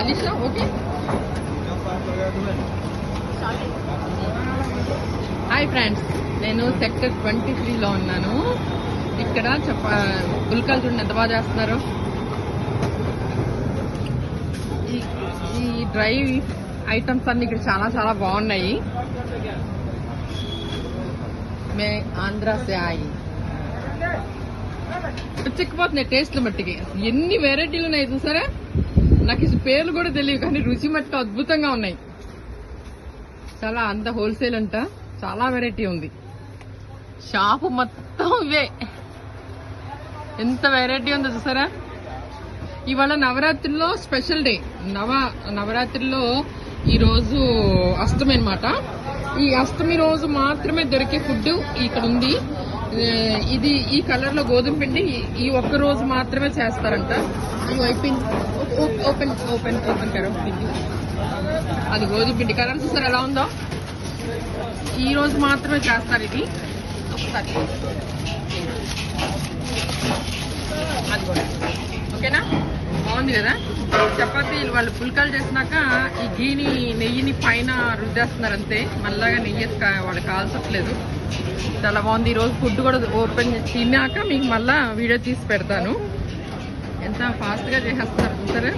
Alisha okay. Hi friends, నేను sector 23లో ఉన్నాను. ఇక్కడ పుల్కాలు చూడండి ఎంత బాగా చేస్తున్నారు. ఈ డ్రై ఐటమ్స్ అన్ని ఇక్కడ చాలా చాలా బాగున్నాయి. మే ఆంధ్ర సే ఆయి చిక్కిపోతున్నాయి టేస్ట్లు మట్టికి. ఎన్ని వెరైటీలు ఉన్నాయి చూసారా. నాకు ఈ పేర్లు కూడా తెలియదు, కానీ రుచి మట్టుకు అద్భుతంగా ఉన్నాయి. చాలా అంత హోల్సేల్ అంట, చాలా వెరైటీ ఉంది. షాపు మొత్తం ఇవే, ఎంత వెరైటీ ఉందో చూసారా. ఇవాళ నవరాత్రిలో స్పెషల్ డే. నవరాత్రిలో ఈరోజు అష్టమి అనమాట. ఈ అష్టమి రోజు మాత్రమే దొరికే ఫుడ్ ఇక్కడ ఉంది. ఇది ఈ కలర్ లో గోధుమ పిండి ఈ ఒక్క రోజు మాత్రమే చేస్తారంట. ఓపెన్ ఓపెన్ ఓపెన్ కరో పిండి, అది గోధుమ పిండి కలర్ చూసారు ఎలా ఉందో. ఈ రోజు మాత్రమే చేస్తారు ఇది. ఒకసారి అది కూడా ఓకేనా, బాగుంది కదా. చపాతీ వాళ్ళు పుల్కాలు చేసినాక ఈ గీని నెయ్యిని పైన రుద్దేస్తున్నారు అంతే. మళ్ళాగా నెయ్యి వాళ్ళు కాల్చట్లేదు. చాలా బాగుంది. ఈరోజు ఫుడ్ కూడా ఓపెన్ తిన్నాక మీకు మళ్ళా వీడియో తీసి పెడతాను. ఎంత ఫాస్ట్గా చేసేస్తున్నారు చూసారా.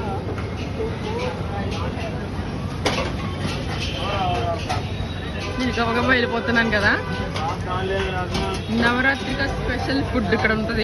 నేను గబగబా వెళ్ళిపోతున్నాను కదా. నవరాత్రిగా స్పెషల్ ఫుడ్ ఇక్కడ ఉంటుంది.